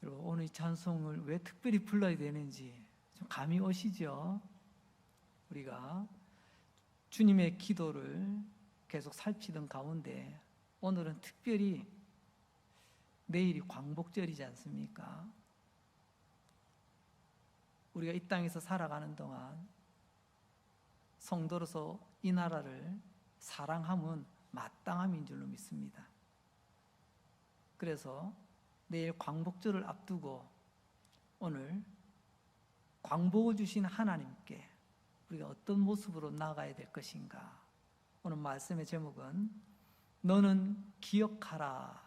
여러분, 오늘 이 찬송을 왜 특별히 불러야 되는지 좀 감이 오시죠? 우리가 주님의 기도를 계속 살피던 가운데 오늘은 특별히 내일이 광복절이지 않습니까? 우리가 이 땅에서 살아가는 동안 성도로서 이 나라를 사랑함은 마땅함인 줄로 믿습니다. 그래서 내일 광복절을 앞두고 오늘 광복을 주신 하나님께 우리가 어떤 모습으로 나아가야 될 것인가? 오늘 말씀의 제목은 너는 기억하라.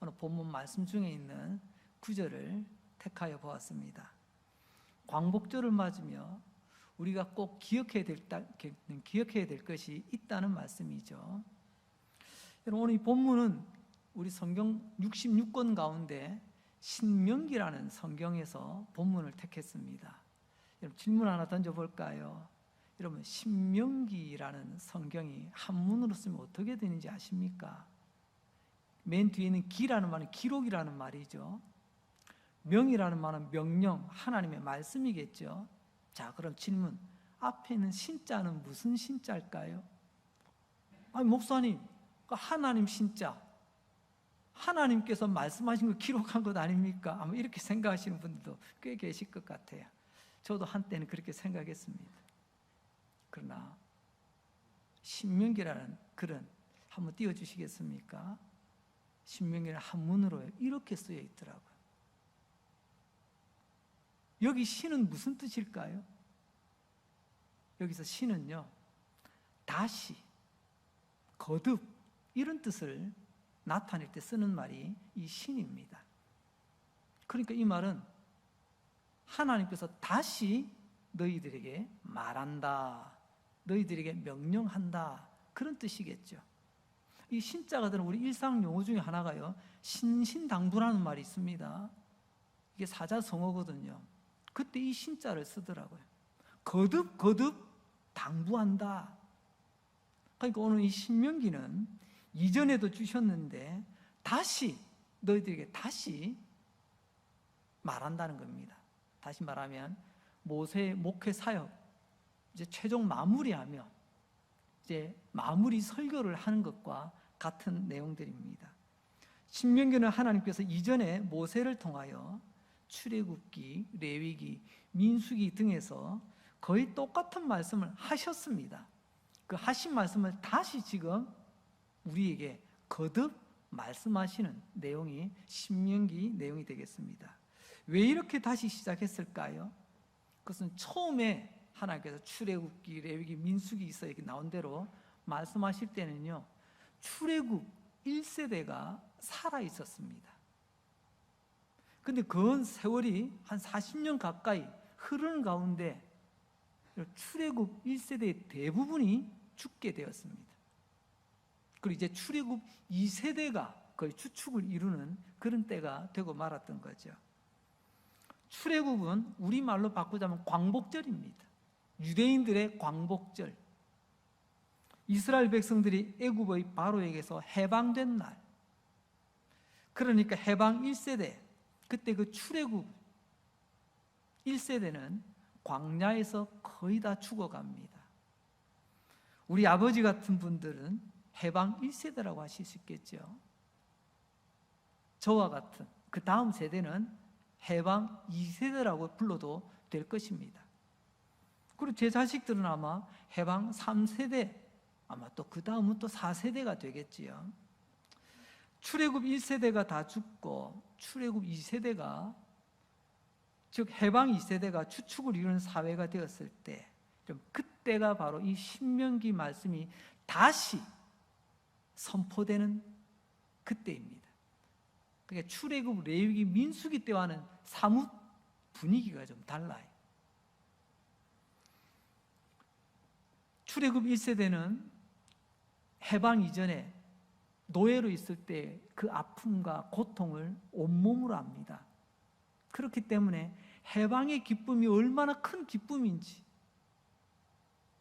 오늘 본문 말씀 중에 있는 구절을 택하여 보았습니다. 광복절을 맞으며 우리가 꼭 기억해야 될 것이 있다는 말씀이죠. 여러분, 오늘 이 본문은 우리 성경 66권 가운데 신명기라는 성경에서 본문을 택했습니다. 여러분, 질문 하나 던져볼까요? 여러분, 신명기라는 성경이 한문으로 쓰면 어떻게 되는지 아십니까? 맨 뒤에 있는 기라는 말은 기록이라는 말이죠. 명이라는 말은 명령, 하나님의 말씀이겠죠. 자, 그럼 질문, 앞에 있는 신자는 무슨 신자일까요? 아니, 목사님, 하나님 신자, 하나님께서 말씀하신 걸 기록한 것 아닙니까? 아마 이렇게 생각하시는 분들도 꽤 계실 것 같아요. 저도 한때는 그렇게 생각했습니다. 그러나 신명기라는 글은 한번 띄워주시겠습니까? 신명기는 한문으로 이렇게 쓰여 있더라고요. 여기 신은 무슨 뜻일까요? 여기서 신은요, 다시, 거듭 이런 뜻을 나타낼 때 쓰는 말이 이 신입니다. 그러니까 이 말은 하나님께서 다시 너희들에게 말한다, 너희들에게 명령한다, 그런 뜻이겠죠. 이 신자가 되는 우리 일상 용어 중에 하나가요, 신신당부라는 말이 있습니다. 이게 사자성어거든요. 그때 이 신자를 쓰더라고요. 거듭 당부한다. 그러니까 오늘 이 신명기는 이전에도 주셨는데 다시 너희들에게 다시 말한다는 겁니다. 다시 말하면 모세의 목회 사역 이제 최종 마무리하며 이제 마무리 설교를 하는 것과 같은 내용들입니다. 신명기는 하나님께서 이전에 모세를 통하여 출애굽기, 레위기, 민수기 등에서 거의 똑같은 말씀을 하셨습니다. 그 하신 말씀을 다시 지금 우리에게 거듭 말씀하시는 내용이 신명기 내용이 되겠습니다. 왜 이렇게 다시 시작했을까요? 그것은 처음에 하나님께서 출애굽기, 레위기, 민수기 있어 이렇게 나온 대로 말씀하실 때는요, 출애굽 1세대가 살아 있었습니다. 근데 그 세월이 한 40년 가까이 흐르는 가운데 출애굽 1세대의 대부분이 죽게 되었습니다. 그리고 이제 출애굽 2세대가 거의 추축을 이루는 그런 때가 되고 말았던 거죠. 출애굽은 우리말로 바꾸자면 광복절입니다. 유대인들의 광복절, 이스라엘 백성들이 애굽의 바로에게서 해방된 날, 그러니까 해방 1세대, 그때 그 출애굽 1세대는 광야에서 거의 다 죽어갑니다. 우리 아버지 같은 분들은 해방 1세대라고 하실 수 있겠죠. 저와 같은 그 다음 세대는 해방 2세대라고 불러도 될 것입니다. 그리고 제 자식들은 아마 해방 3세대, 아마 또 그 다음은 또 4세대가 되겠지요. 출애굽 1세대가 다 죽고 출애굽 2세대가, 즉 해방 2세대가 추축을 이루는 사회가 되었을 때, 그때가 바로 이 신명기 말씀이 다시 선포되는 그때입니다. 그러니까 출애굽, 레위기, 민수기 때와는 사뭇 분위기가 좀 달라요. 출애굽 1세대는 해방 이전에 노예로 있을 때 그 아픔과 고통을 온몸으로 압니다. 그렇기 때문에 해방의 기쁨이 얼마나 큰 기쁨인지,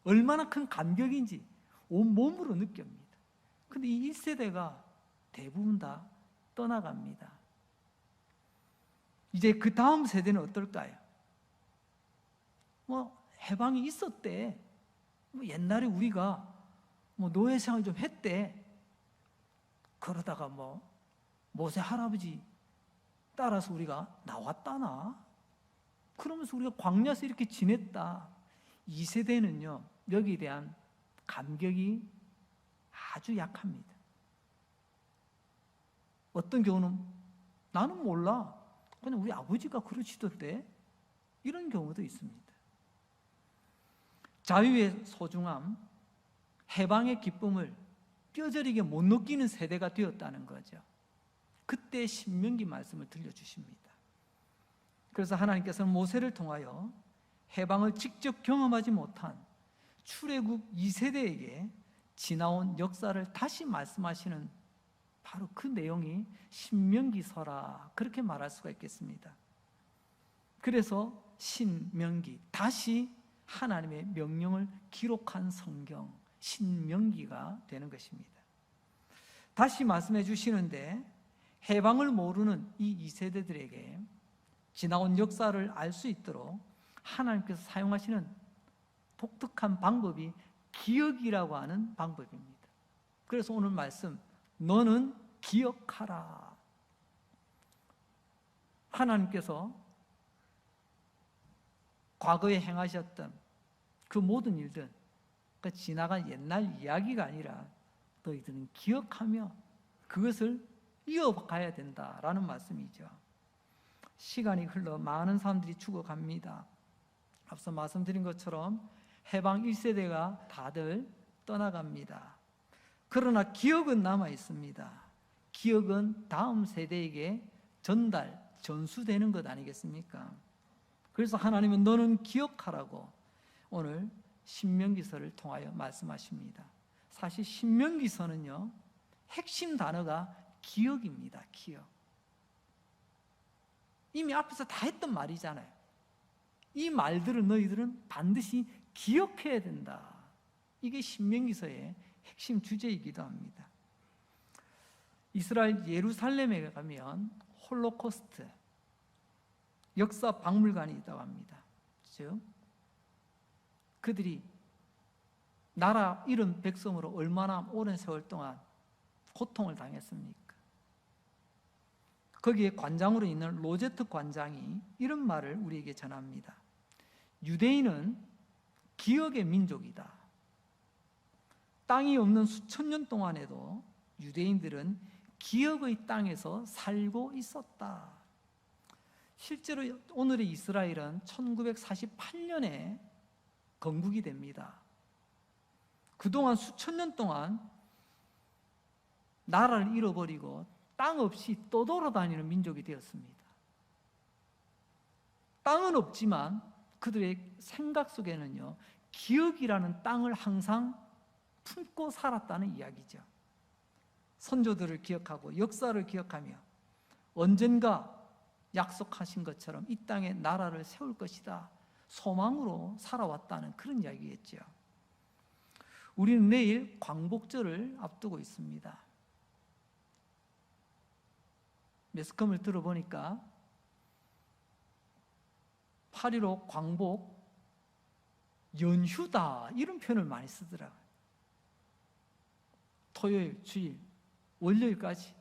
얼마나 큰 감격인지 온몸으로 느낍니다. 그런데 이 1세대가 대부분 다 떠나갑니다. 이제 그 다음 세대는 어떨까요? 해방이 있었대. 옛날에 우리가 노예 생활 좀 했대. 그러다가 모세 할아버지 따라서 우리가 나왔다나? 그러면서 우리가 광야에서 이렇게 지냈다. 이 세대는요, 여기에 대한 감격이 아주 약합니다. 어떤 경우는 나는 몰라. 그냥 우리 아버지가 그러시던데. 이런 경우도 있습니다. 자유의 소중함, 해방의 기쁨을 뼈저리게 못 느끼는 세대가 되었다는 거죠. 그때 신명기 말씀을 들려주십니다. 그래서 하나님께서는 모세를 통하여 해방을 직접 경험하지 못한 출애굽 2세대에게 지나온 역사를 다시 말씀하시는 바로 그 내용이 신명기서라, 그렇게 말할 수가 있겠습니다. 그래서 신명기, 다시 하나님의 명령을 기록한 성경, 신명기가 되는 것입니다. 다시 말씀해 주시는데, 해방을 모르는 이 2세대들에게 지나온 역사를 알 수 있도록 하나님께서 사용하시는 독특한 방법이 기억이라고 하는 방법입니다. 그래서 오늘 말씀, 너는 기억하라. 하나님께서 과거에 행하셨던 그 모든 일들, 그 지나간 옛날 이야기가 아니라 너희들은 기억하며 그것을 이어가야 된다라는 말씀이죠. 시간이 흘러 많은 사람들이 죽어갑니다. 앞서 말씀드린 것처럼 해방 1세대가 다들 떠나갑니다. 그러나 기억은 남아 있습니다. 기억은 다음 세대에게 전수되는 것 아니겠습니까? 그래서 하나님은 너는 기억하라고 오늘 신명기서를 통하여 말씀하십니다. 사실 신명기서는요, 핵심 단어가 기억입니다. 기억. 이미 앞에서 다 했던 말이잖아요. 이 말들을 너희들은 반드시 기억해야 된다. 이게 신명기서의 핵심 주제이기도 합니다. 이스라엘 예루살렘에 가면 홀로코스트 역사 박물관이 있다고 합니다. 즉 그들이 나라 잃은 백성으로 얼마나 오랜 세월 동안 고통을 당했습니까? 거기에 관장으로 있는 로제트 관장이 이런 말을 우리에게 전합니다. 유대인은 기억의 민족이다. 땅이 없는 수천 년 동안에도 유대인들은 기억의 땅에서 살고 있었다. 실제로 오늘의 이스라엘은 1948년에 건국이 됩니다. 그동안 수천 년 동안 나라를 잃어버리고 땅 없이 떠돌아다니는 민족이 되었습니다. 땅은 없지만 그들의 생각 속에는요, 기억이라는 땅을 항상 품고 살았다는 이야기죠. 선조들을 기억하고 역사를 기억하며 언젠가 약속하신 것처럼 이 땅에 나라를 세울 것이다 소망으로 살아왔다는 그런 이야기겠죠. 우리는 내일 광복절을 앞두고 있습니다. 매스컴을 들어보니까 8.15 광복 연휴다 이런 표현을 많이 쓰더라고요. 토요일, 주일, 월요일까지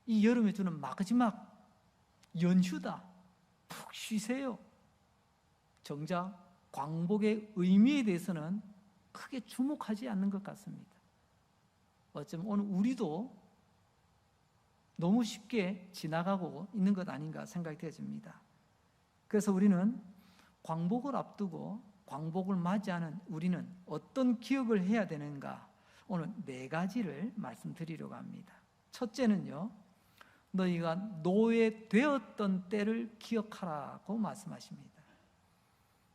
이 여름에 주는 마지막 연휴다. 푹 쉬세요. 정작 광복의 의미에 대해서는 크게 주목하지 않는 것 같습니다. 어쩌면 오늘 우리도 너무 쉽게 지나가고 있는 것 아닌가 생각이 되어집니다. 그래서 우리는 광복을 앞두고 광복을 맞이하는 우리는 어떤 기억을 해야 되는가, 오늘 4가지를 말씀드리려고 합니다. 첫째는요, 너희가 노예되었던 때를 기억하라고 말씀하십니다.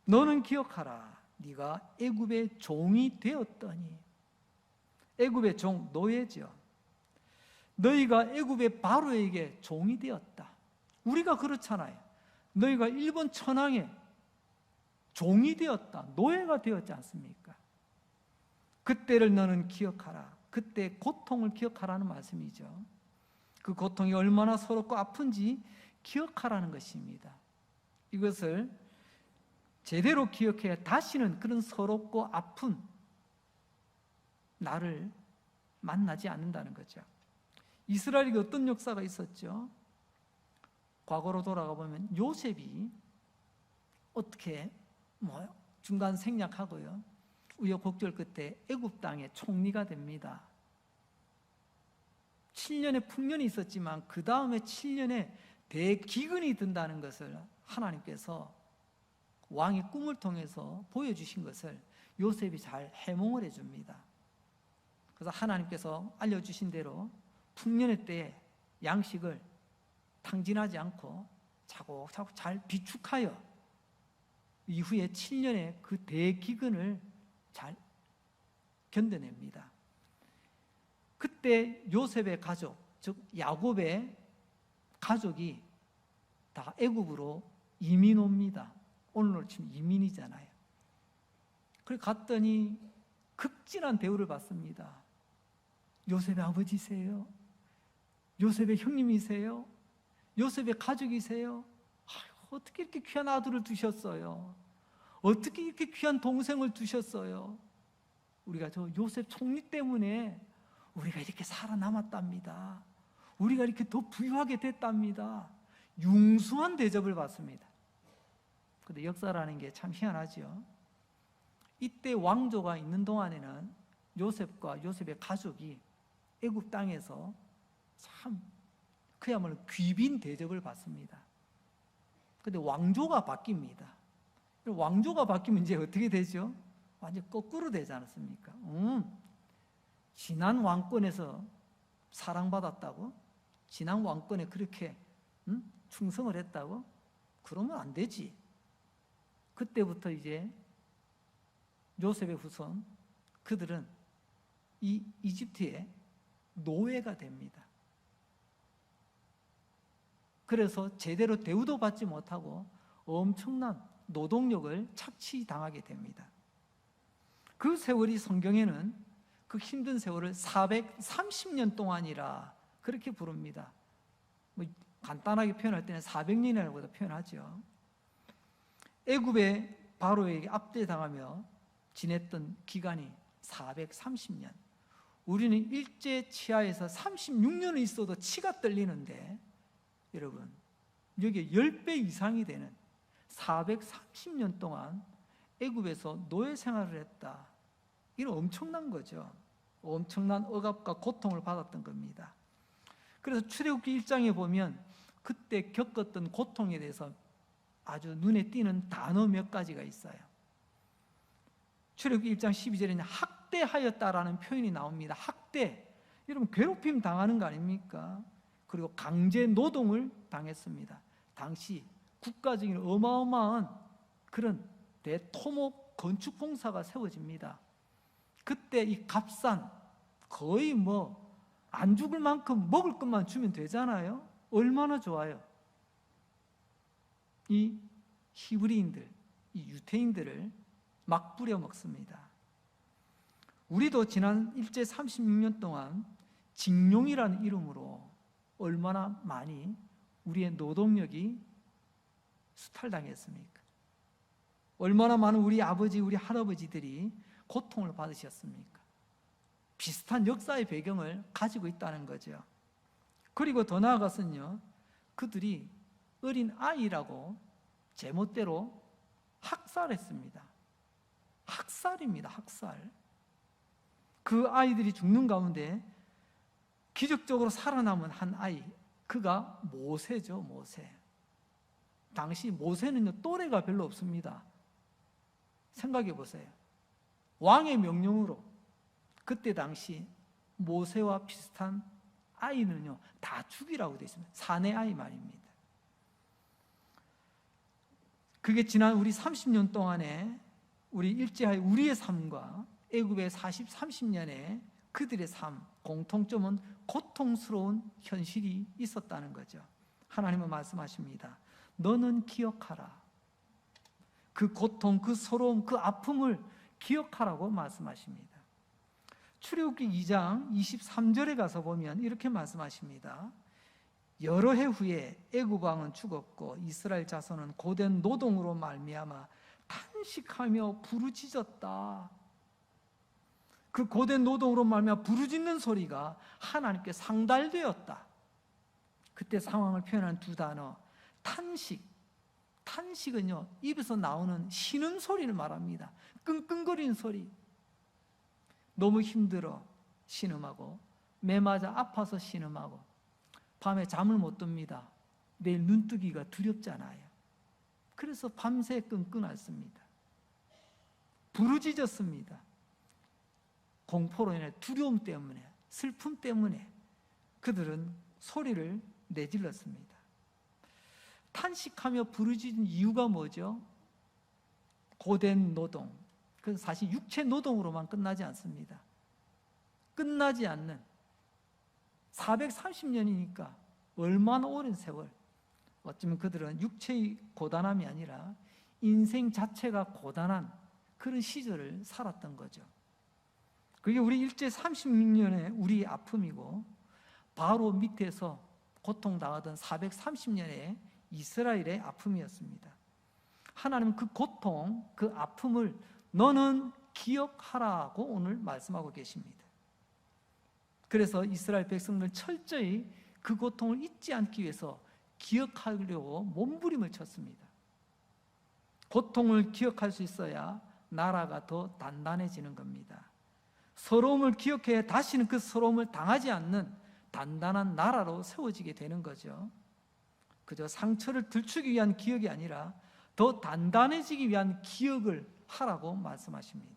너는 기억하라. 네가 애굽의 종이 되었더니. 애굽의 종, 노예죠. 너희가 애굽의 바로에게 종이 되었다. 우리가 그렇잖아요. 너희가 일본 천황의 종이 되었다. 노예가 되었지 않습니까? 그때를 너는 기억하라. 그때 고통을 기억하라는 말씀이죠. 그 고통이 얼마나 서럽고 아픈지 기억하라는 것입니다. 이것을 제대로 기억해야 다시는 그런 서럽고 아픈 나를 만나지 않는다는 거죠. 이스라엘에게 어떤 역사가 있었죠? 과거로 돌아가 보면 요셉이 어떻게 중간 생략하고요, 우여곡절 끝에 애굽 땅의 총리가 됩니다. 7년의 풍년이 있었지만 그 다음에 7년의 대기근이 든다는 것을 하나님께서 왕의 꿈을 통해서 보여주신 것을 요셉이 잘 해몽을 해줍니다. 그래서 하나님께서 알려주신 대로 풍년의 때에 양식을 탕진하지 않고 차곡차곡 잘 비축하여 이후에 7년의 그 대기근을 잘 견뎌냅니다. 그때 요셉의 가족, 즉 야곱의 가족이 다 애굽으로 이민 옵니다. 오늘로 치면 이민이잖아요. 그래 갔더니 극진한 대우를 받습니다. 요셉의 아버지세요? 요셉의 형님이세요? 요셉의 가족이세요? 어떻게 이렇게 귀한 아들을 두셨어요? 어떻게 이렇게 귀한 동생을 두셨어요? 우리가 저 요셉 총리 때문에 우리가 이렇게 살아남았답니다. 우리가 이렇게 더 부유하게 됐답니다. 융숭한 대접을 받습니다. 근데 역사라는 게 참 희한하죠. 이때 왕조가 있는 동안에는 요셉과 요셉의 가족이 애굽 땅에서 참 그야말로 귀빈 대접을 받습니다. 근데 왕조가 바뀝니다. 왕조가 바뀌면 이제 어떻게 되죠? 완전 거꾸로 되지 않았습니까? 지난 왕권에서 사랑받았다고? 지난 왕권에 그렇게 충성을 했다고? 그러면 안 되지. 그때부터 이제 요셉의 후손, 그들은 이 이집트의 노예가 됩니다. 그래서 제대로 대우도 받지 못하고 엄청난 노동력을 착취당하게 됩니다. 그 세월이 성경에는 그 힘든 세월을 430년 동안이라 그렇게 부릅니다. 간단하게 표현할 때는 400년이라고도 표현하죠. 애굽의 바로에게 압제당하며 지냈던 기간이 430년. 우리는 일제 치하에서 36년을 있어도 치가 떨리는데 여러분, 여기에 10배 이상이 되는 430년 동안 애굽에서 노예 생활을 했다. 이런 엄청난 거죠. 엄청난 억압과 고통을 받았던 겁니다. 그래서 출애굽기 1장에 보면 그때 겪었던 고통에 대해서 아주 눈에 띄는 단어 몇 가지가 있어요. 출애굽기 1장 12절에는 학대하였다라는 표현이 나옵니다. 학대. 여러분 괴롭힘 당하는 거 아닙니까? 그리고 강제 노동을 당했습니다. 당시 국가적인 어마어마한 그런 대토목 건축 공사가 세워집니다. 그때 이 값싼 거의 안 죽을 만큼 먹을 것만 주면 되잖아요. 얼마나 좋아요. 이 히브리인들, 이 유태인들을 막 뿌려 먹습니다. 우리도 지난 일제 36년 동안 징용이라는 이름으로 얼마나 많이 우리의 노동력이 수탈당했습니까? 얼마나 많은 우리 아버지, 우리 할아버지들이 고통을 받으셨습니까? 비슷한 역사의 배경을 가지고 있다는 거죠. 그리고 더 나아가서는요, 그들이 어린 아이라고 제멋대로 학살했습니다. 학살입니다, 학살. 그 아이들이 죽는 가운데 기적적으로 살아남은 한 아이, 그가 모세죠, 모세. 당시 모세는요, 또래가 별로 없습니다. 생각해 보세요. 왕의 명령으로 그때 당시 모세와 비슷한 아이는요, 다 죽이라고 되어 있습니다. 사내 아이 말입니다. 그게 지난 우리 30년 동안에 우리 일제하에 우리의 삶과 애굽의 30년의 그들의 삶, 공통점은 고통스러운 현실이 있었다는 거죠. 하나님은 말씀하십니다. 너는 기억하라. 그 고통, 그 서러움, 그 아픔을 기억하라고 말씀하십니다. 출애굽기 2장 23절에 가서 보면 이렇게 말씀하십니다. 여러 해 후에 애굽 왕은 죽었고 이스라엘 자손은 고된 노동으로 말미암아 탄식하며 부르짖었다. 그 고된 노동으로 말미암아 부르짖는 소리가 하나님께 상달되었다. 그때 상황을 표현한 두 단어, 탄식. 탄식은요, 입에서 나오는 신음 소리를 말합니다. 끙끙거리는 소리. 너무 힘들어 신음하고, 매 맞아 아파서 신음하고, 밤에 잠을 못 듭니다. 내일 눈뜨기가 두렵잖아요. 그래서 밤새 끙끙 앓습니다. 부르짖었습니다. 공포로 인해 두려움 때문에, 슬픔 때문에 그들은 소리를 내질렀습니다. 탄식하며 부르짖은 이유가 뭐죠? 고된 노동. 그래서 사실 육체 노동으로만 끝나지 않습니다. 끝나지 않는 430년이니까 얼마나 오랜 세월. 어쩌면 그들은 육체의 고단함이 아니라 인생 자체가 고단한 그런 시절을 살았던 거죠. 그게 우리 일제 36년의 우리 아픔이고, 바로 밑에서 고통당하던 430년의 이스라엘의 아픔이었습니다. 하나님은 그 고통, 그 아픔을 너는 기억하라고 오늘 말씀하고 계십니다. 그래서 이스라엘 백성들 철저히 그 고통을 잊지 않기 위해서 기억하려고 몸부림을 쳤습니다. 고통을 기억할 수 있어야 나라가 더 단단해지는 겁니다. 서러움을 기억해 다시는 그 서러움을 당하지 않는 단단한 나라로 세워지게 되는 거죠. 그저 상처를 들추기 위한 기억이 아니라 더 단단해지기 위한 기억을 하라고 말씀하십니다.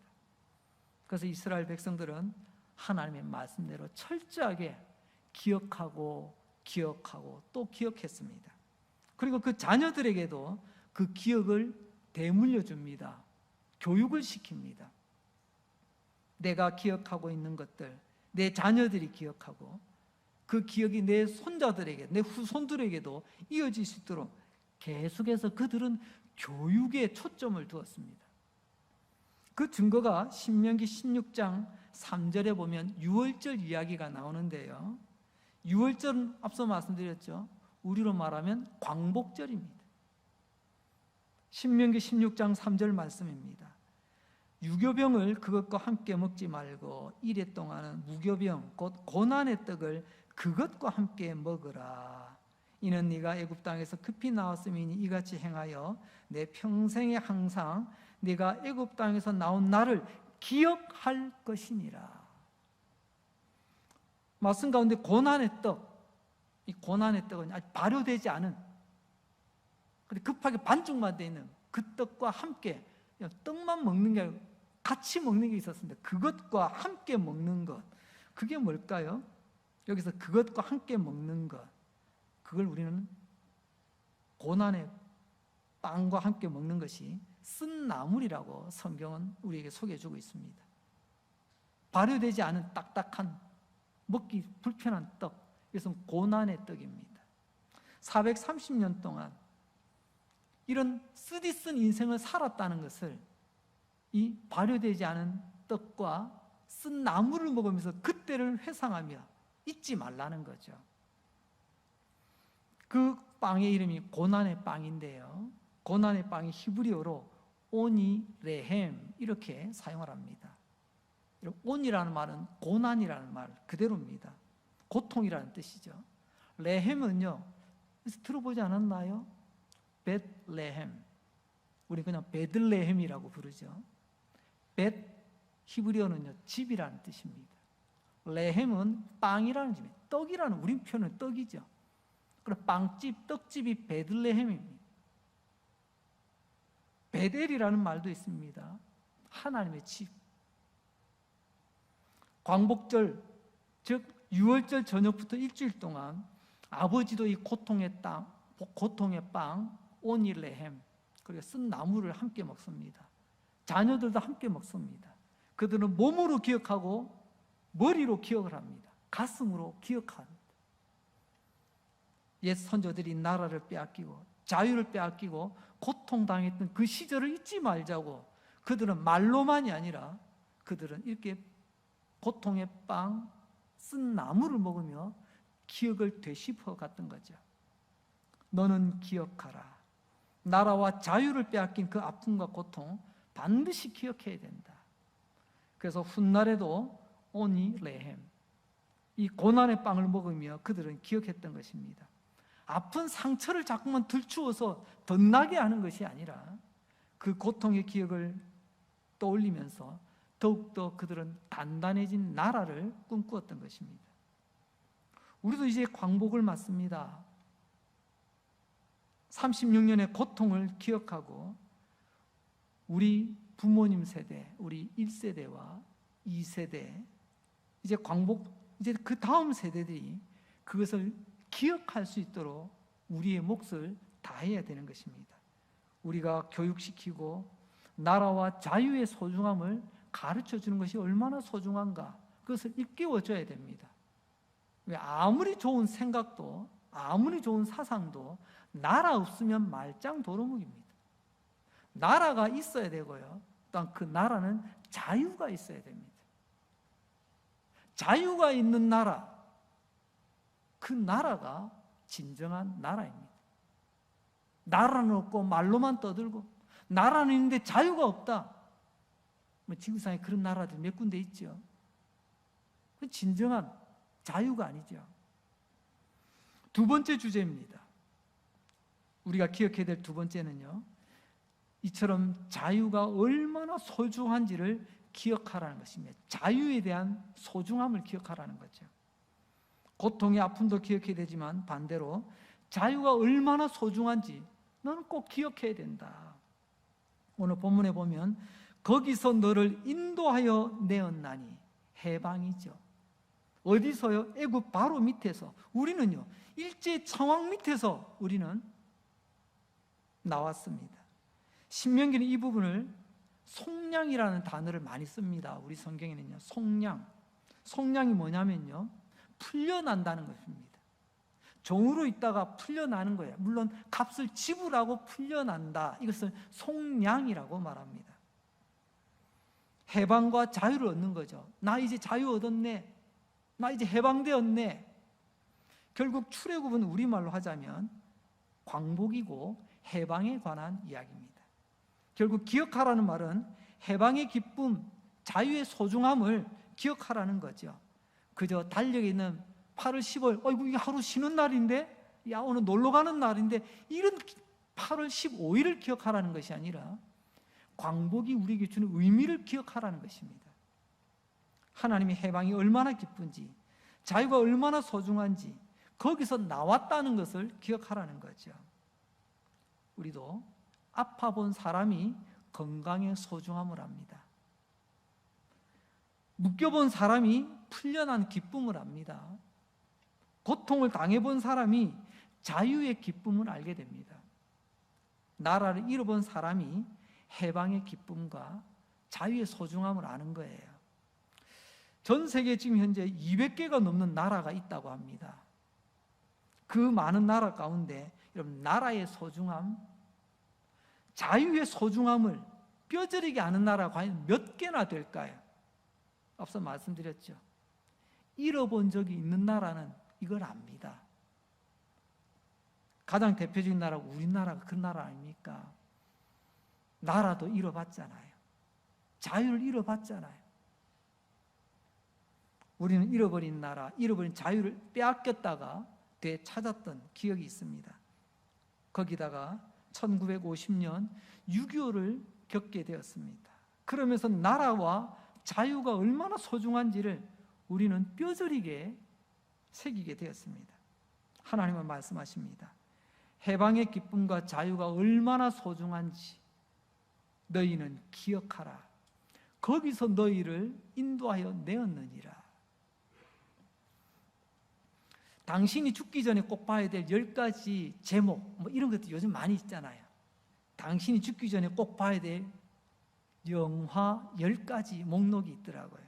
그래서 이스라엘 백성들은 하나님의 말씀대로 철저하게 기억하고 또 기억했습니다. 그리고 그 자녀들에게도 그 기억을 되물려 줍니다. 교육을 시킵니다. 내가 기억하고 있는 것들, 내 자녀들이 기억하고 그 기억이 내 손자들에게, 내 후손들에게도 이어질 수 있도록 계속해서 그들은 교육에 초점을 두었습니다. 그 증거가 신명기 16장 3절에 보면 유월절 이야기가 나오는데요. 유월절은 앞서 말씀드렸죠. 우리로 말하면 광복절입니다. 신명기 16장 3절 말씀입니다. 유교병을 그것과 함께 먹지 말고 이래 동안은 무교병 곧 고난의 떡을 그것과 함께 먹으라. 이는 네가 애굽 땅에서 급히 나왔음이니 이같이 행하여 내 평생에 항상 네가 애굽 땅에서 나온 나를 기억할 것이니라. 말씀 가운데 고난의 떡, 이 고난의 떡은 아직 발효되지 않은, 급하게 반죽만 되어 있는 그 떡과 함께, 떡만 먹는 게 아니고 같이 먹는 게 있었습니다. 그것과 함께 먹는 것, 그게 뭘까요? 여기서 그것과 함께 먹는 것, 그걸 우리는 고난의 빵과 함께 먹는 것이 쓴 나물이라고 성경은 우리에게 소개해주고 있습니다. 발효되지 않은 딱딱한, 먹기 불편한 떡, 이것은 고난의 떡입니다. 430년 동안 이런 쓰디쓴 인생을 살았다는 것을 이 발효되지 않은 떡과 쓴 나물을 먹으면서 그때를 회상하며 잊지 말라는 거죠. 그 빵의 이름이 고난의 빵인데요, 고난의 빵이 히브리어로 오니 레헴 이렇게 사용을 합니다. 온이라는 말은 고난이라는 말 그대로입니다. 고통이라는 뜻이죠. 레헴은요, 들어보지 않았나요? 벳레헴, 우리 그냥 베들레헴이라고 부르죠. 벳 히브리어는요 집이라는 뜻입니다. 레헴은 빵이라는 집, 떡이라는, 우리 표현은 떡이죠. 그래서 빵집, 떡집이 베들레헴입니다. 베델이라는 말도 있습니다. 하나님의 집. 광복절, 즉 유월절 저녁부터 일주일 동안 아버지도 이 고통의 땅, 고통의 빵, 오닐레헴, 그리고 쓴 나물을 함께 먹습니다. 자녀들도 함께 먹습니다. 그들은 몸으로 기억하고 머리로 기억을 합니다. 가슴으로 기억합니다. 옛 선조들이 나라를 빼앗기고 자유를 빼앗기고 고통당했던 그 시절을 잊지 말자고, 그들은 말로만이 아니라 그들은 이렇게 고통의 빵, 쓴 나물을 먹으며 기억을 되짚어 갔던 거죠. 너는 기억하라. 나라와 자유를 빼앗긴 그 아픔과 고통 반드시 기억해야 된다. 그래서 훗날에도 오니 레헴, 이 고난의 빵을 먹으며 그들은 기억했던 것입니다. 아픈 상처를 자꾸만 들추어서 덧나게 하는 것이 아니라 그 고통의 기억을 떠올리면서 더욱더 그들은 단단해진 나라를 꿈꾸었던 것입니다. 우리도 이제 광복을 맞습니다. 36년의 고통을 기억하고 우리 부모님 세대, 우리 1세대와 2세대, 이제 이제 그 다음 세대들이 그것을 기억할 수 있도록 우리의 몫을 다해야 되는 것입니다. 우리가 교육시키고 나라와 자유의 소중함을 가르쳐 주는 것이 얼마나 소중한가, 그것을 일깨워줘야 됩니다. 왜 아무리 좋은 생각도 아무리 좋은 사상도 나라 없으면 말짱 도루묵입니다. 나라가 있어야 되고요, 또한 그 나라는 자유가 있어야 됩니다. 자유가 있는 나라, 그 나라가 진정한 나라입니다. 나라는 없고 말로만 떠들고 나라는 있는데 자유가 없다, 지구상에 그런 나라들 몇 군데 있죠. 그 진정한 자유가 아니죠. 두 번째 주제입니다. 우리가 기억해야 될 두 번째는요, 이처럼 자유가 얼마나 소중한지를 기억하라는 것입니다. 자유에 대한 소중함을 기억하라는 거죠. 고통의 아픔도 기억해야 되지만 반대로 자유가 얼마나 소중한지 너는 꼭 기억해야 된다. 오늘 본문에 보면 거기서 너를 인도하여 내었나니, 해방이죠. 어디서요? 애굽 바로 밑에서. 우리는요, 일제 창왕 밑에서 우리는 나왔습니다. 신명기는 이 부분을 속량이라는 단어를 많이 씁니다. 우리 성경에는요, 속량. 속량이 뭐냐면요, 풀려난다는 것입니다. 종으로 있다가 풀려나는 거예요. 물론 값을 지불하고 풀려난다, 이것을 속량이라고 말합니다. 해방과 자유를 얻는 거죠. 나 이제 자유 얻었네, 나 이제 해방되었네. 결국 출애굽은 우리말로 하자면 광복이고 해방에 관한 이야기입니다. 결국 기억하라는 말은 해방의 기쁨, 자유의 소중함을 기억하라는 거죠. 그저 달력에 있는 8월 10월, 어이구 이게 하루 쉬는 날인데, 야 오늘 놀러 가는 날인데, 이런 8월 15일을 기억하라는 것이 아니라 광복이 우리에게 주는 의미를 기억하라는 것입니다. 하나님의 해방이 얼마나 기쁜지, 자유가 얼마나 소중한지, 거기서 나왔다는 것을 기억하라는 거죠. 우리도 아파본 사람이 건강의 소중함을 압니다. 묶여본 사람이 풀려난 기쁨을 압니다. 고통을 당해본 사람이 자유의 기쁨을 알게 됩니다. 나라를 잃어본 사람이 해방의 기쁨과 자유의 소중함을 아는 거예요. 전 세계에 지금 현재 200개가 넘는 나라가 있다고 합니다. 그 많은 나라 가운데 여러분, 나라의 소중함, 자유의 소중함을 뼈저리게 아는 나라가 과연 몇 개나 될까요? 앞서 말씀드렸죠. 잃어본 적이 있는 나라는 이걸 압니다. 가장 대표적인 나라가 우리나라가 그 나라 아닙니까? 나라도 잃어봤잖아요. 자유를 잃어봤잖아요. 우리는 잃어버린 나라, 잃어버린 자유를 빼앗겼다가 되찾았던 기억이 있습니다. 거기다가 1950년 6.25를 겪게 되었습니다. 그러면서 나라와 자유가 얼마나 소중한지를 우리는 뼈저리게 새기게 되었습니다. 하나님은 말씀하십니다. 해방의 기쁨과 자유가 얼마나 소중한지 너희는 기억하라. 거기서 너희를 인도하여 내었느니라. 당신이 죽기 전에 꼭 봐야 될 10가지 제목, 이런 것도 요즘 많이 있잖아요. 당신이 죽기 전에 꼭 봐야 될 영화 10가지 목록이 있더라고요.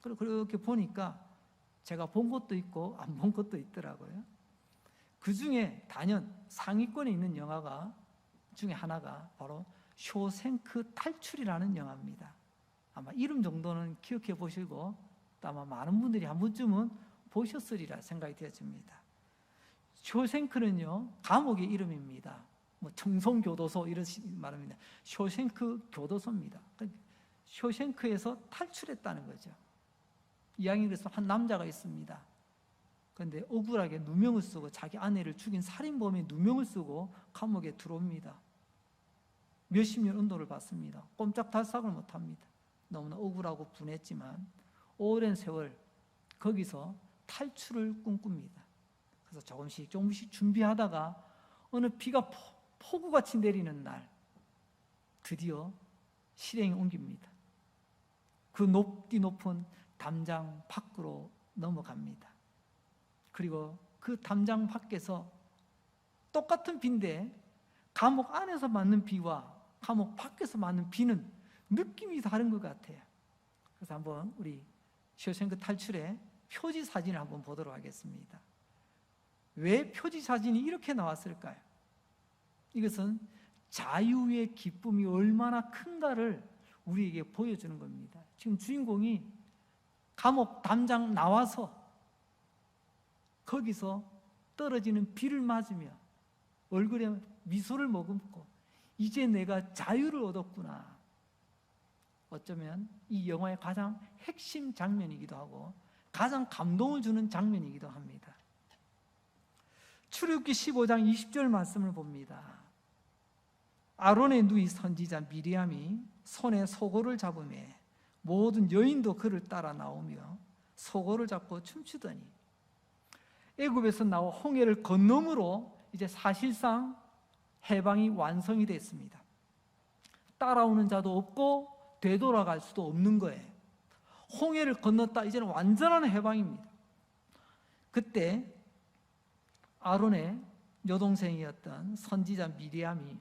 그렇게 보니까 제가 본 것도 있고 안 본 것도 있더라고요. 그 중에 단연 상위권에 있는 영화가 중에 하나가 바로 쇼생크 탈출이라는 영화입니다. 아마 이름 정도는 기억해 보시고 또 아마 많은 분들이 한 번쯤은 보셨으리라 생각이 되어집니다. 쇼생크는요, 감옥의 이름입니다. 뭐 청송교도소 이런 말합니다. 쇼생크 교도소입니다. 쇼생크에서 탈출했다는 거죠. 이야기는 그래서 한 남자가 있습니다. 그런데 억울하게 누명을 쓰고 자기 아내를 죽인 살인범의 누명을 쓰고 감옥에 들어옵니다. 몇십 년 은도를 받습니다. 꼼짝달싹을 못합니다. 너무나 억울하고 분했지만 오랜 세월 거기서 탈출을 꿈꿉니다. 그래서 조금씩 준비하다가 어느 비가 폭우같이 내리는 날 드디어 실행에 옮깁니다. 그 높은 담장 밖으로 넘어갑니다. 그리고 그 담장 밖에서 똑같은 비인데 감옥 안에서 맞는 비와 감옥 밖에서 맞는 비는 느낌이 다른 것 같아요. 그래서 한번 우리 쇼생크 탈출의 표지 사진을 한번 보도록 하겠습니다. 왜 표지 사진이 이렇게 나왔을까요? 이것은 자유의 기쁨이 얼마나 큰가를 우리에게 보여주는 겁니다. 지금 주인공이 감옥 담장 나와서 거기서 떨어지는 비를 맞으며 얼굴에 미소를 머금고 이제 내가 자유를 얻었구나. 어쩌면 이 영화의 가장 핵심 장면이기도 하고 가장 감동을 주는 장면이기도 합니다. 출애굽기 15장 20절 말씀을 봅니다. 아론의 누이 선지자 미리암이 손에 소고를 잡으매 모든 여인도 그를 따라 나오며 소고를 잡고 춤추더니 애굽에서 나와 홍해를 건너므로 이제 사실상 해방이 완성이 됐습니다. 따라오는 자도 없고 되돌아갈 수도 없는 거예요. 홍해를 건넜다. 이제는 완전한 해방입니다. 그때 아론의 여동생이었던 선지자 미리암이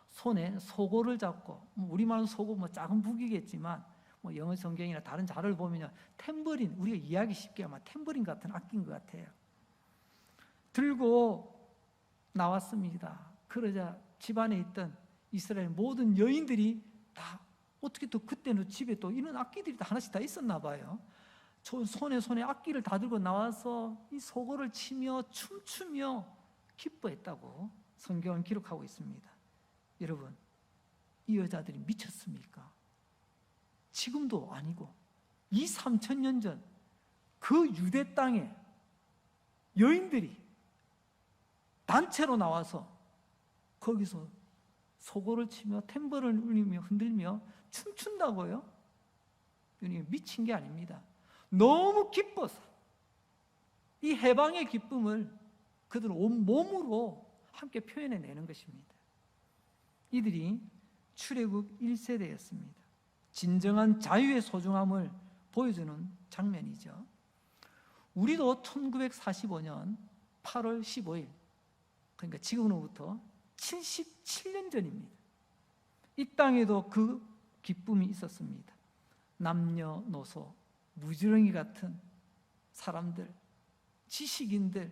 손에 소고를 잡고, 우리말로 소고 작은 북이겠지만 영어 성경이나 다른 자료를 보면 탬버린, 우리가 이해하기 쉽게 아마 탬버린 같은 악기인 것 같아요. 들고 나왔습니다. 그러자 집안에 있던 이스라엘 모든 여인들이 다 어떻게 또 그때는 집에 또 이런 악기들이 다 하나씩 다 있었나 봐요. 손에 악기를 다 들고 나와서 이 소고를 치며 춤추며 기뻐했다고 성경은 기록하고 있습니다. 여러분, 이 여자들이 미쳤습니까? 지금도 아니고 2,000~3,000년 전 그 유대 땅에 여인들이 단체로 나와서 거기서 소고를 치며 탬버린을 울리며 흔들며 춤춘다고요? 이게 미친 게 아닙니다. 너무 기뻐서 이 해방의 기쁨을 그들은 온 몸으로 함께 표현해내는 것입니다. 이들이 출애굽 1세대였습니다. 진정한 자유의 소중함을 보여주는 장면이죠. 우리도 1945년 8월 15일, 그러니까 지금으로부터 77년 전입니다. 이 땅에도 그 기쁨이 있었습니다. 남녀노소, 무지렁이 같은 사람들, 지식인들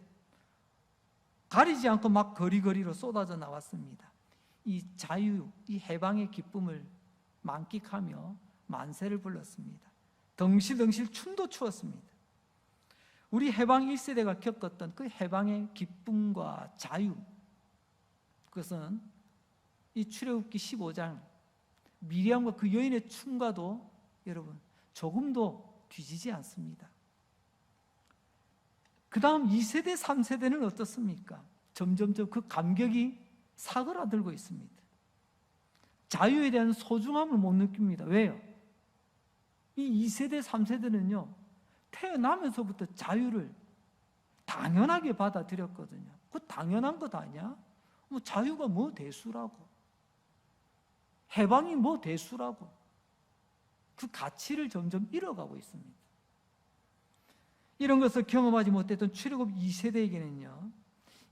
가리지 않고 막 거리거리로 쏟아져 나왔습니다. 이 자유, 이 해방의 기쁨을 만끽하며 만세를 불렀습니다. 덩실덩실 춤도 추었습니다. 우리 해방 1세대가 겪었던 그 해방의 기쁨과 자유, 그것은 이 출애굽기 15장 미리암과 그 여인의 춤과도 여러분 조금도 뒤지지 않습니다. 그 다음 2세대, 3세대는 어떻습니까? 점점점 그 감격이 사그라들고 있습니다. 자유에 대한 소중함을 못 느낍니다. 왜요? 이 2세대, 3세대는요 태어나면서부터 자유를 당연하게 받아들였거든요. 그거 당연한 것 아니야? 자유가 뭐 대수라고, 해방이 뭐 대수라고. 그 가치를 점점 잃어가고 있습니다. 이런 것을 경험하지 못했던 출애굽 2세대에게는요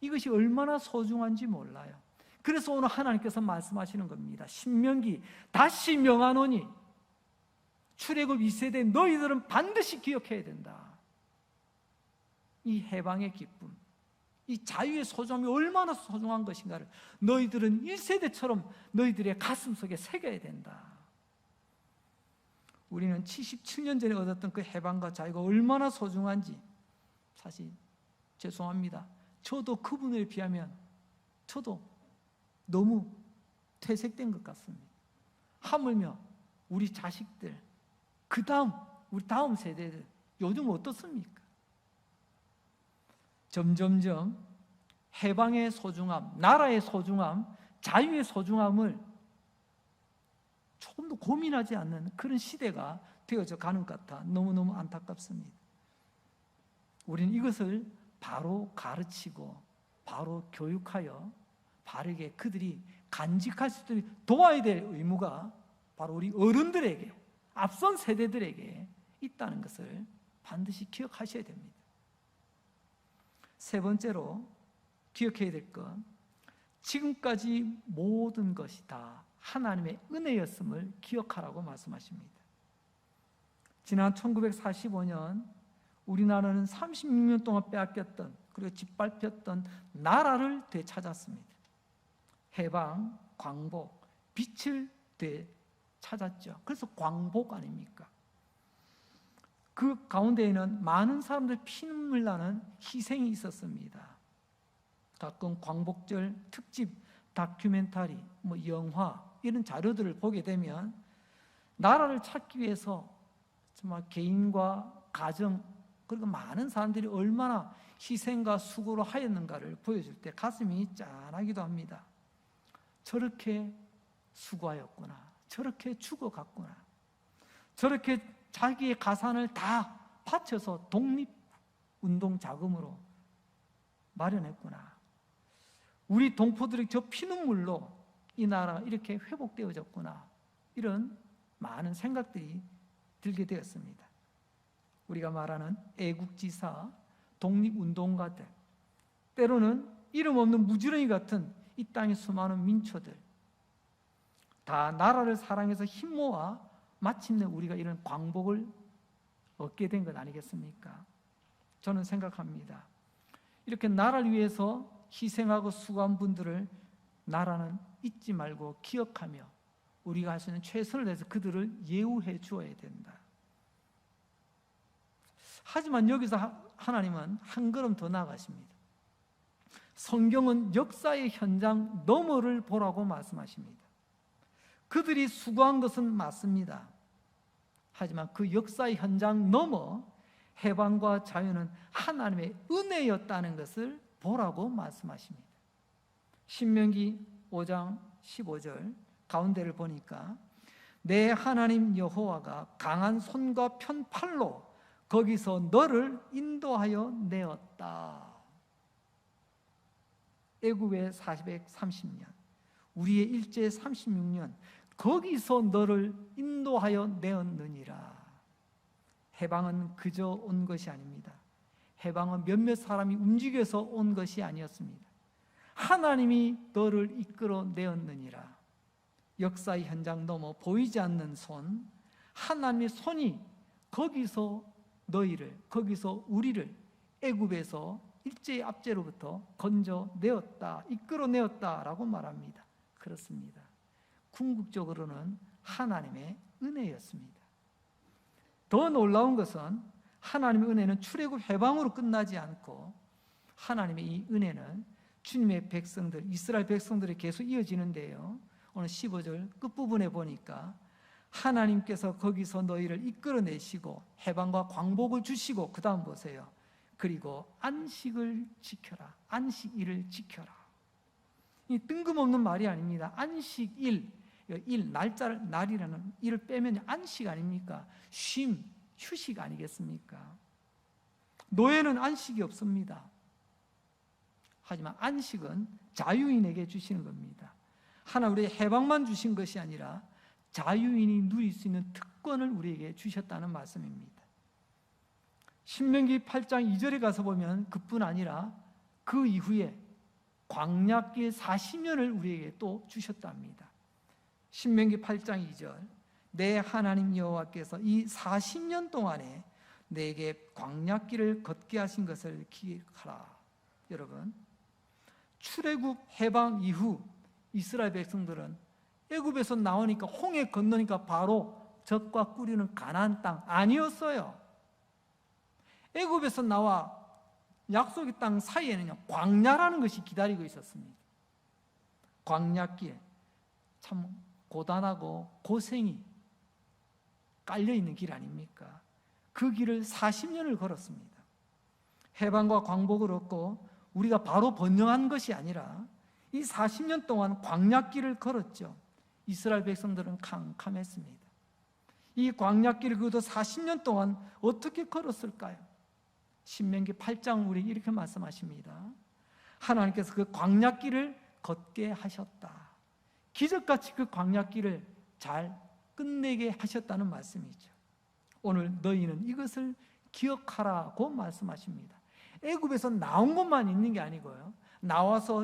이것이 얼마나 소중한지 몰라요. 그래서 오늘 하나님께서 말씀하시는 겁니다. 신명기 다시 명하노니 출애굽 2세대 너희들은 반드시 기억해야 된다. 이 해방의 기쁨, 이 자유의 소중함이 얼마나 소중한 것인가를 너희들은 1세대처럼 너희들의 가슴속에 새겨야 된다. 우리는 77년 전에 얻었던 그 해방과 자유가 얼마나 소중한지 사실 죄송합니다. 저도 그분에 비하면 저도 너무 퇴색된 것 같습니다. 하물며 우리 자식들, 그 다음 우리 다음 세대들 요즘 어떻습니까? 점점점 해방의 소중함, 나라의 소중함, 자유의 소중함을 조금 더 고민하지 않는 그런 시대가 되어져 가는 것 같아 너무너무 안타깝습니다. 우리는 이것을 바로 가르치고 바로 교육하여 바르게 그들이 간직할 수 있도록 도와야 될 의무가 바로 우리 어른들에게, 앞선 세대들에게 있다는 것을 반드시 기억하셔야 됩니다. 세 번째로 기억해야 될 것, 지금까지 모든 것이 다 하나님의 은혜였음을 기억하라고 말씀하십니다. 지난 1945년 우리나라는 36년 동안 빼앗겼던, 그리고 짓밟혔던 나라를 되찾았습니다. 해방, 광복, 빛을 되찾았죠. 그래서 광복 아닙니까? 그 가운데에는 많은 사람들 피눈물 나는 희생이 있었습니다. 가끔 광복절 특집 다큐멘터리, 영화 이런 자료들을 보게 되면 나라를 찾기 위해서 정말 개인과 가정 그리고 많은 사람들이 얼마나 희생과 수고를 하였는가를 보여줄 때 가슴이 짠하기도 합니다. 저렇게 수고하였구나, 저렇게 죽어갔구나, 저렇게 자기의 가산을 다 바쳐서 독립운동 자금으로 마련했구나. 우리 동포들이 저 피눈물로 이 나라가 이렇게 회복되어졌구나. 이런 많은 생각들이 들게 되었습니다. 우리가 말하는 애국지사, 독립운동가들, 때로는 이름 없는 무지렁이 같은 이 땅의 수많은 민초들, 다 나라를 사랑해서 힘 모아 마침내 우리가 이런 광복을 얻게 된 것 아니겠습니까? 저는 생각합니다. 이렇게 나라를 위해서 희생하고 수고한 분들을 나라는 잊지 말고 기억하며 우리가 할 수 있는 최선을 다해서 그들을 예우해 주어야 된다. 하지만 여기서 하나님은 한 걸음 더 나아가십니다. 성경은 역사의 현장 너머를 보라고 말씀하십니다. 그들이 수고한 것은 맞습니다. 하지만 그 역사의 현장 너머 해방과 자유는 하나님의 은혜였다는 것을 보라고 말씀하십니다. 신명기 5장 15절 가운데를 보니까 내 하나님 여호와가 강한 손과 편팔로 거기서 너를 인도하여 내었다. 애굽의 430년, 우리의 일제 36년, 거기서 너를 인도하여 내었느니라. 해방은 그저 온 것이 아닙니다. 해방은 몇몇 사람이 움직여서 온 것이 아니었습니다. 하나님이 너를 이끌어 내었느니라. 역사의 현장 넘어 보이지 않는 손, 하나님의 손이 거기서 너희를, 거기서 우리를 애굽에서 일제의 압제로부터 건져내었다, 이끌어내었다라고 말합니다. 그렇습니다. 궁극적으로는 하나님의 은혜였습니다. 더 놀라운 것은 하나님의 은혜는 출애굽 해방으로 끝나지 않고 하나님의 이 은혜는 주님의 백성들, 이스라엘 백성들에 계속 이어지는데요. 오늘 15절 끝부분에 보니까 하나님께서 거기서 너희를 이끌어내시고 해방과 광복을 주시고, 그 다음 보세요. 그리고 안식을 지켜라. 안식일을 지켜라. 이 뜬금없는 말이 아닙니다. 안식일, 날이라는 일을 빼면 안식 아닙니까? 쉼, 휴식 아니겠습니까? 노예는 안식이 없습니다. 하지만 안식은 자유인에게 주시는 겁니다. 하나 우리에게 해방만 주신 것이 아니라 자유인이 누릴 수 있는 특권을 우리에게 주셨다는 말씀입니다. 신명기 8장 2절에 가서 보면 그뿐 아니라 그 이후에 광야길 40년을 우리에게 또 주셨답니다. 신명기 8장 2절, 내 하나님 여호와께서 이 40년 동안에 내게 광야길을 걷게 하신 것을 기억하라. 여러분, 출애굽 해방 이후 이스라엘 백성들은 애굽에서 나오니까 홍해 건너니까 바로 젖과 꿀이는 가나안 땅 아니었어요. 애굽에서 나와 약속의 땅 사이에는요, 광야라는 것이 기다리고 있었습니다. 광야길, 참 고단하고 고생이 깔려있는 길 아닙니까? 그 길을 40년을 걸었습니다. 해방과 광복을 얻고 우리가 바로 번영한 것이 아니라 이 40년 동안 광야길을 걸었죠. 이스라엘 백성들은 캄캄했습니다. 이 광야길을 그도 40년 동안 어떻게 걸었을까요? 신명기 8장 우리 이렇게 말씀하십니다. 하나님께서 그 광야길을 걷게 하셨다. 기적같이 그 광야길을 잘 끝내게 하셨다는 말씀이죠. 오늘 너희는 이것을 기억하라고 말씀하십니다. 애굽에서 나온 것만 있는 게 아니고요, 나와서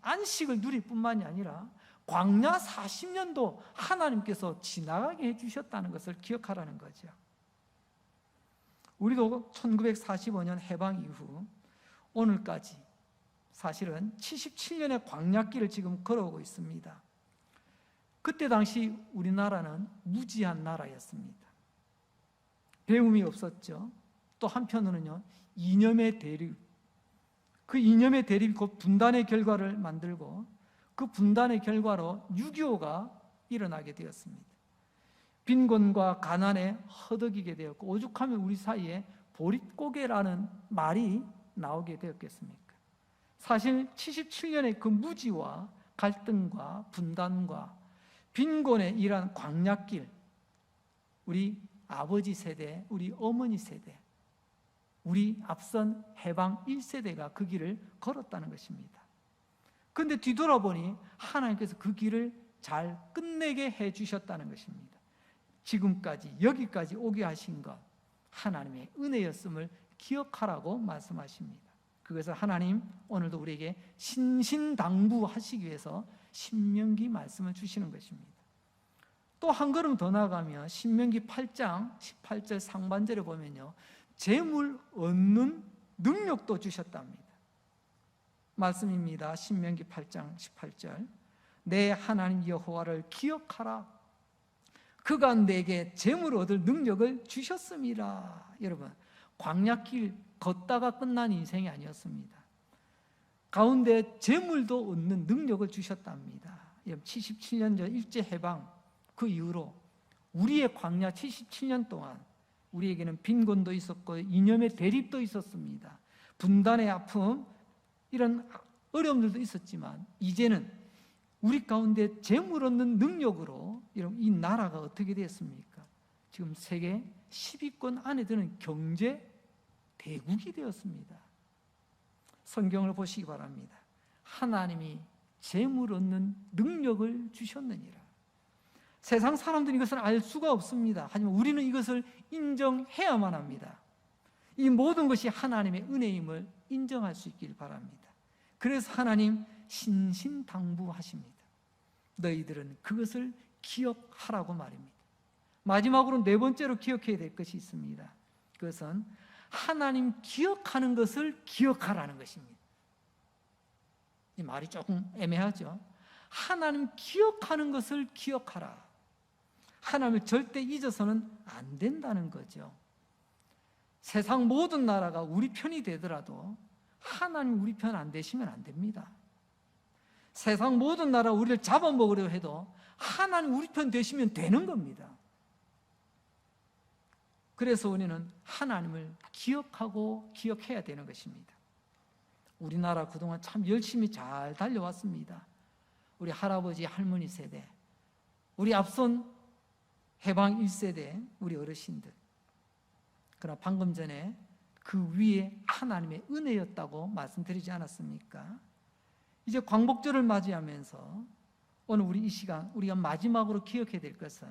안식을 누릴 뿐만이 아니라 광야 40년도 하나님께서 지나가게 해주셨다는 것을 기억하라는 거죠. 우리도 1945년 해방 이후 오늘까지 사실은 77년의 광야길을 지금 걸어오고 있습니다. 그때 당시 우리나라는 무지한 나라였습니다. 배움이 없었죠. 또 한편으로는요, 이념의 대립, 그 이념의 대립이 곧 분단의 결과를 만들고 그 분단의 결과로 6.25가 일어나게 되었습니다. 빈곤과 가난에 허덕이게 되었고 오죽하면 우리 사이에 보릿고개라는 말이 나오게 되었겠습니까? 사실 77년의 그 무지와 갈등과 분단과 빈곤의 이러한 광야길, 우리 아버지 세대, 우리 어머니 세대, 우리 앞선 해방 1세대가 그 길을 걸었다는 것입니다. 그런데 뒤돌아보니 하나님께서 그 길을 잘 끝내게 해주셨다는 것입니다. 지금까지 여기까지 오게 하신 것 하나님의 은혜였음을 기억하라고 말씀하십니다. 그것을 하나님 오늘도 우리에게 신신당부하시기 위해서 신명기 말씀을 주시는 것입니다. 또 한 걸음 더 나아가면 신명기 8장 18절 상반절에 보면요, 재물 얻는 능력도 주셨답니다. 말씀입니다. 신명기 8장 18절, 내 하나님 여호와를 기억하라. 그가 내게 재물 얻을 능력을 주셨습니다. 여러분, 광야길 걷다가 끝난 인생이 아니었습니다. 가운데 재물도 얻는 능력을 주셨답니다. 77년 전 일제해방 그 이후로 우리의 광야 77년 동안 우리에게는 빈곤도 있었고 이념의 대립도 있었습니다. 분단의 아픔, 이런 어려움들도 있었지만 이제는 우리 가운데 재물 얻는 능력으로 이 나라가 어떻게 되었습니까? 지금 세계 10위권 안에 드는 경제 대국이 되었습니다. 성경을 보시기 바랍니다. 하나님이 재물 얻는 능력을 주셨느니라. 세상 사람들은 이것을 알 수가 없습니다. 하지만 우리는 이것을 인정해야만 합니다. 이 모든 것이 하나님의 은혜임을 인정할 수 있길 바랍니다. 그래서 하나님 신신당부하십니다. 너희들은 그것을 기억하라고 말입니다. 마지막으로 네 번째로 기억해야 될 것이 있습니다. 그것은 하나님 기억하는 것을 기억하라는 것입니다. 이 말이 조금 애매하죠. 하나님 기억하는 것을 기억하라. 하나님을 절대 잊어서는 안 된다는 거죠. 세상 모든 나라가 우리 편이 되더라도 하나님 우리 편 안 되시면 안 됩니다. 세상 모든 나라 우리를 잡아먹으려 해도 하나님 우리 편 되시면 되는 겁니다. 그래서 우리는 하나님을 기억하고 기억해야 되는 것입니다. 우리나라 그동안 참 열심히 잘 달려왔습니다. 우리 할아버지, 할머니 세대, 우리 앞선 해방 1세대, 우리 어르신들. 그러나 방금 전에 그 위에 하나님의 은혜였다고 말씀드리지 않았습니까? 이제 광복절을 맞이하면서 오늘 우리 이 시간 우리가 마지막으로 기억해야 될 것은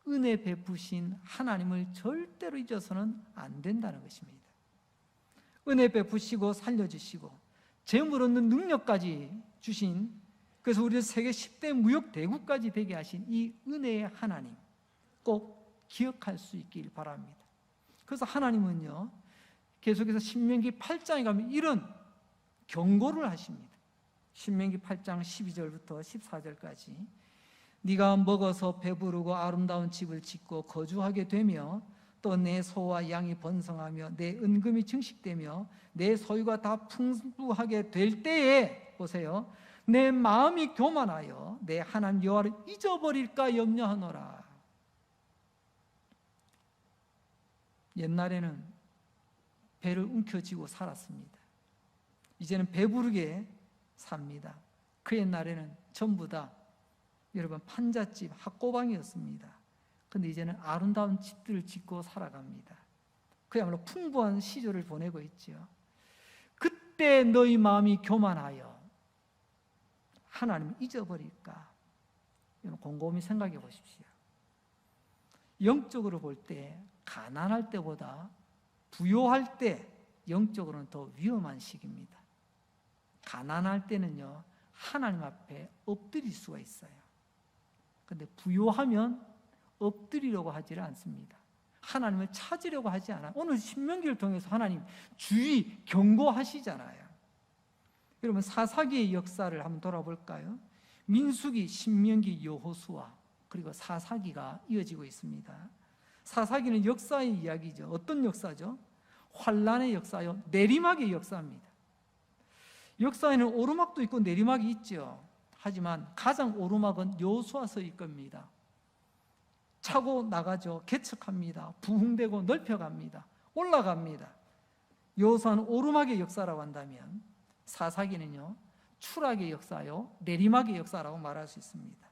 은혜 베푸신 하나님을 절대로 잊어서는 안 된다는 것입니다. 은혜 베푸시고 살려주시고 재물 얻는 능력까지 주신, 그래서 우리를 세계 10대 무역 대국까지 되게 하신 이 은혜의 하나님 꼭 기억할 수 있길 바랍니다. 그래서 하나님은요, 계속해서 신명기 8장에 가면 이런 경고를 하십니다. 신명기 8장 12절부터 14절까지 네가 먹어서 배부르고 아름다운 집을 짓고 거주하게 되며 또 내 소와 양이 번성하며 내 은금이 증식되며 내 소유가 다 풍부하게 될 때에, 보세요, 내 마음이 교만하여 내 하나님 여호와를 잊어버릴까 염려하노라. 옛날에는 배를 움켜쥐고 살았습니다. 이제는 배부르게 삽니다. 그 옛날에는 전부 다 여러분 판잣집, 학고방이었습니다. 근데 이제는 아름다운 집들을 짓고 살아갑니다. 그야말로 풍부한 시절을 보내고 있죠. 그때 너희 마음이 교만하여 하나님을 잊어버릴까? 여러분 곰곰이 생각해 보십시오. 영적으로 볼 때 가난할 때보다 부요할 때 영적으로는 더 위험한 시기입니다. 가난할 때는요, 하나님 앞에 엎드릴 수가 있어요. 그런데 부요하면 엎드리려고 하지를 않습니다. 하나님을 찾으려고 하지 않아요. 오늘 신명기를 통해서 하나님 주의 경고하시잖아요. 여러분 사사기의 역사를 한번 돌아볼까요? 민수기, 신명기, 여호수아 그리고 사사기가 이어지고 있습니다. 사사기는 역사의 이야기죠. 어떤 역사죠? 환란의 역사요, 내리막의 역사입니다. 역사에는 오르막도 있고 내리막이 있죠. 하지만 가장 오르막은 여호수아서일 겁니다. 차고 나가죠. 개척합니다. 부흥되고 넓혀갑니다. 올라갑니다. 여호수아는 오르막의 역사라고 한다면 사사기는요, 추락의 역사요, 내리막의 역사라고 말할 수 있습니다.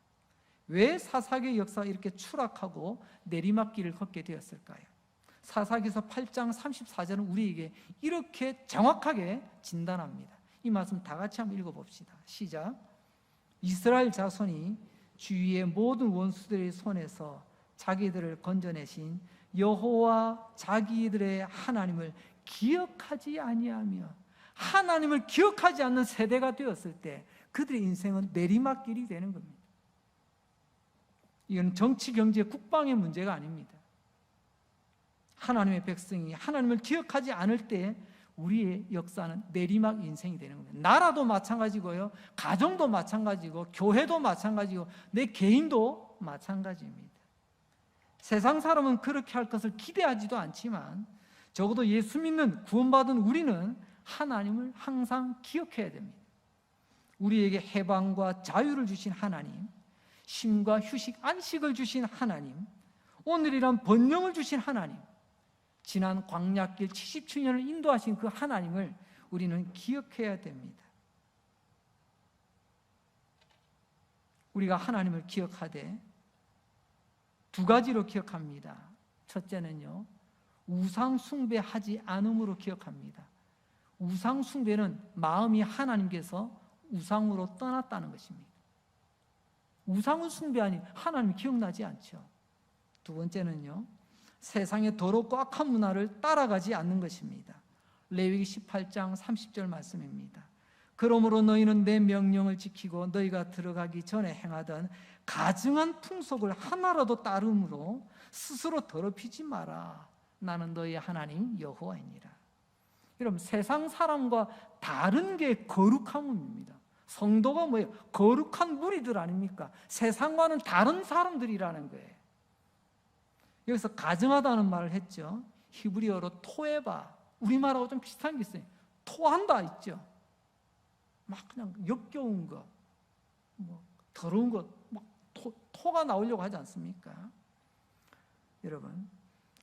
왜 사사기의 역사가 이렇게 추락하고 내리막길을 걷게 되었을까요? 사사기서 8장 34절은 우리에게 이렇게 정확하게 진단합니다. 이 말씀 다 같이 한번 읽어봅시다. 시작. 이스라엘 자손이 주위의 모든 원수들의 손에서 자기들을 건져내신 여호와 자기들의 하나님을 기억하지 아니하며, 하나님을 기억하지 않는 세대가 되었을 때 그들의 인생은 내리막길이 되는 겁니다. 이건 정치, 경제, 국방의 문제가 아닙니다. 하나님의 백성이 하나님을 기억하지 않을 때 우리의 역사는 내리막 인생이 되는 겁니다. 나라도 마찬가지고요, 가정도 마찬가지고, 교회도 마찬가지고, 내 개인도 마찬가지입니다. 세상 사람은 그렇게 할 것을 기대하지도 않지만 적어도 예수 믿는 구원받은 우리는 하나님을 항상 기억해야 됩니다. 우리에게 해방과 자유를 주신 하나님, 쉼과 휴식, 안식을 주신 하나님, 오늘이란 번영을 주신 하나님, 지난 광야길 77년을 인도하신 그 하나님을 우리는 기억해야 됩니다. 우리가 하나님을 기억하되 두 가지로 기억합니다. 첫째는요, 우상 숭배하지 않음으로 기억합니다. 우상 숭배는 마음이 하나님께서 우상으로 떠났다는 것입니다. 우상은 숭배하니 하나님 기억나지 않죠. 두 번째는요, 세상의 더럽고 악한 문화를 따라가지 않는 것입니다. 레위기 18장 30절 말씀입니다. 그러므로 너희는 내 명령을 지키고 너희가 들어가기 전에 행하던 가증한 풍속을 하나라도 따름으로 스스로 더럽히지 마라. 나는 너희 하나님 여호와이니라. 여러분, 세상 사람과 다른 게 거룩함입니다. 성도가 뭐예요? 거룩한 무리들 아닙니까? 세상과는 다른 사람들이라는 거예요. 여기서 가증하다는 말을 했죠. 히브리어로 토에바, 우리말하고 좀 비슷한 게 있어요. 토한다 있죠. 막 그냥 역겨운 거, 뭐 더러운 거, 막 토가 나오려고 하지 않습니까? 여러분,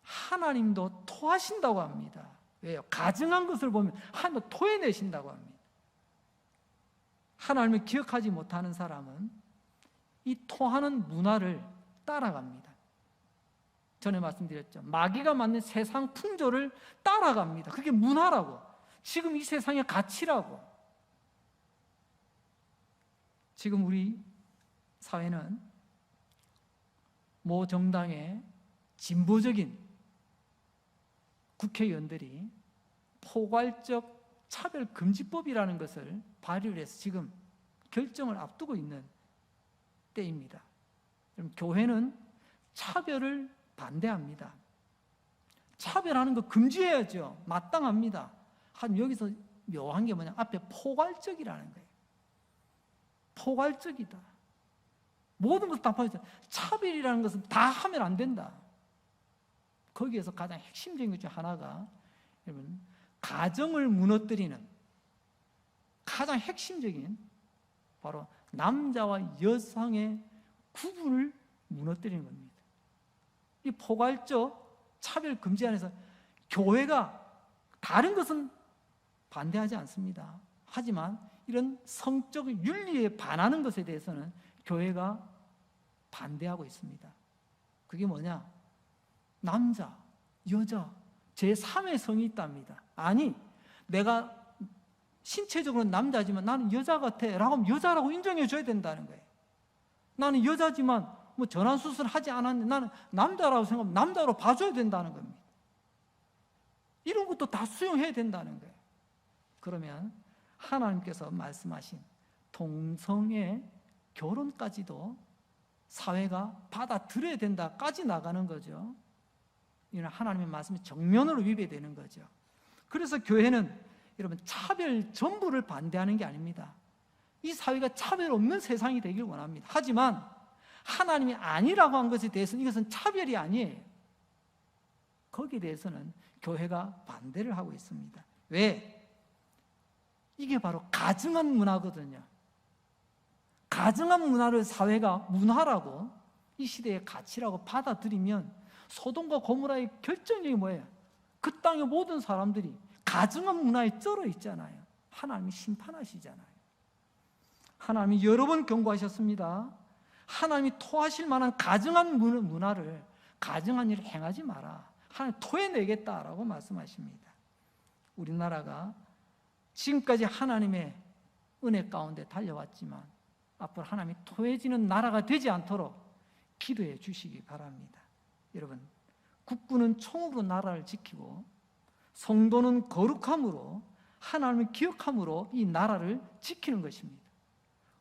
하나님도 토하신다고 합니다. 왜요? 가증한 것을 보면 하나님도 토해내신다고 합니다. 하나님을 기억하지 못하는 사람은 이 토하는 문화를 따라갑니다. 전에 말씀드렸죠. 마귀가 만든 세상 풍조를 따라갑니다. 그게 문화라고, 지금 이 세상의 가치라고. 지금 우리 사회는 모 정당의 진보적인 국회의원들이 포괄적 차별금지법이라는 것을 발의를 해서 지금 결정을 앞두고 있는 때입니다. 그럼 교회는 차별을 반대합니다. 차별하는 거 금지해야죠. 마땅합니다. 한 여기서 묘한 게 뭐냐, 앞에 포괄적이라는 거예요. 포괄적이다. 모든 것을 다 포괄적. 차별이라는 것은 다 하면 안 된다. 거기에서 가장 핵심적인 것 중 하나가 여러분 가정을 무너뜨리는 가장 핵심적인 바로 남자와 여성의 구분을 무너뜨리는 겁니다. 이 포괄적 차별 금지 안에서 교회가 다른 것은 반대하지 않습니다. 하지만 이런 성적 윤리에 반하는 것에 대해서는 교회가 반대하고 있습니다. 그게 뭐냐? 남자, 여자, 제3의 성이 있답니다. 아니, 내가 신체적으로 남자지만 나는 여자 같아 라고 하면 여자라고 인정해 줘야 된다는 거예요. 나는 여자지만 뭐 전환수술 하지 않았는데 나는 남자라고 생각하면 남자로 봐줘야 된다는 겁니다. 이런 것도 다 수용해야 된다는 거예요. 그러면 하나님께서 말씀하신 동성애 결혼까지도 사회가 받아들여야 된다까지 나가는 거죠. 이는 하나님의 말씀이 정면으로 위배되는 거죠. 그래서 교회는 여러분 차별 전부를 반대하는 게 아닙니다. 이 사회가 차별 없는 세상이 되길 원합니다. 하지만 하나님이 아니라고 한 것에 대해서는 이것은 차별이 아니에요. 거기에 대해서는 교회가 반대를 하고 있습니다. 왜? 이게 바로 가증한 문화거든요. 가증한 문화를 사회가 문화라고 이 시대의 가치라고 받아들이면 소돔과 고모라의 결정력이 뭐예요? 그 땅의 모든 사람들이 가증한 문화에 쩔어 있잖아요. 하나님이 심판하시잖아요. 하나님이 여러 번 경고하셨습니다. 하나님이 토하실 만한 가증한 문화를, 가증한 일을 행하지 마라. 하나님 토해내겠다라고 말씀하십니다. 우리나라가 지금까지 하나님의 은혜 가운데 달려왔지만 앞으로 하나님이 토해지는 나라가 되지 않도록 기도해 주시기 바랍니다. 여러분, 국군은 총으로 나라를 지키고 성도는 거룩함으로 하나님을 기억함으로 이 나라를 지키는 것입니다.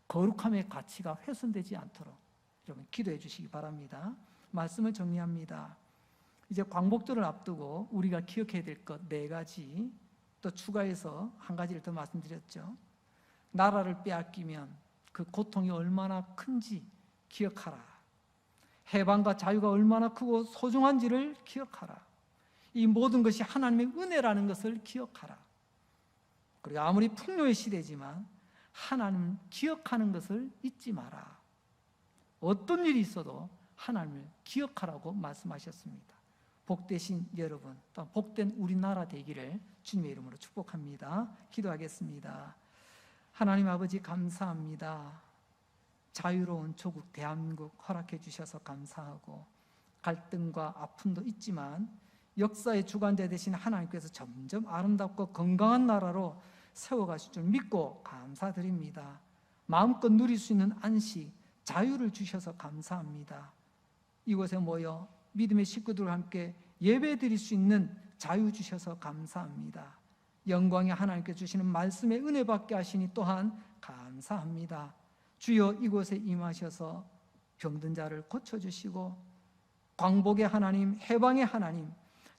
거룩함의 가치가 훼손되지 않도록 여러분 기도해 주시기 바랍니다. 말씀을 정리합니다. 이제 광복절을 앞두고 우리가 기억해야 될 것 4가지 또 추가해서 한 가지를 더 말씀드렸죠. 나라를 빼앗기면 그 고통이 얼마나 큰지 기억하라. 해방과 자유가 얼마나 크고 소중한지를 기억하라. 이 모든 것이 하나님의 은혜라는 것을 기억하라. 그리고 아무리 풍요의 시대지만 하나님을 기억하는 것을 잊지 마라. 어떤 일이 있어도 하나님을 기억하라고 말씀하셨습니다. 복되신 여러분, 또 복된 우리나라 되기를 주님의 이름으로 축복합니다. 기도하겠습니다. 하나님 아버지 감사합니다. 자유로운 조국 대한민국 허락해 주셔서 감사하고 갈등과 아픔도 있지만 역사의 주관자 되신 하나님께서 점점 아름답고 건강한 나라로 세워가실 줄 믿고 감사드립니다. 마음껏 누릴 수 있는 안식, 자유를 주셔서 감사합니다. 이곳에 모여 믿음의 식구들과 함께 예배 드릴 수 있는 자유 주셔서 감사합니다. 영광의 하나님께 주시는 말씀의 은혜 받게 하시니 또한 감사합니다. 주여 이곳에 임하셔서 병든 자를 고쳐주시고 광복의 하나님, 해방의 하나님,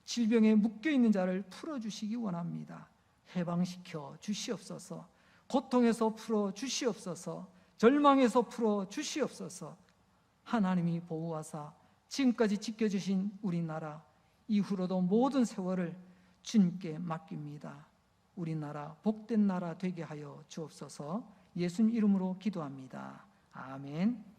질병에 묶여있는 자를 풀어주시기 원합니다. 해방시켜 주시옵소서. 고통에서 풀어 주시옵소서. 절망에서 풀어 주시옵소서. 하나님이 보호하사 지금까지 지켜주신 우리나라 이후로도 모든 세월을 주님께 맡깁니다. 우리나라 복된 나라 되게 하여 주옵소서. 예수님 이름으로 기도합니다. 아멘.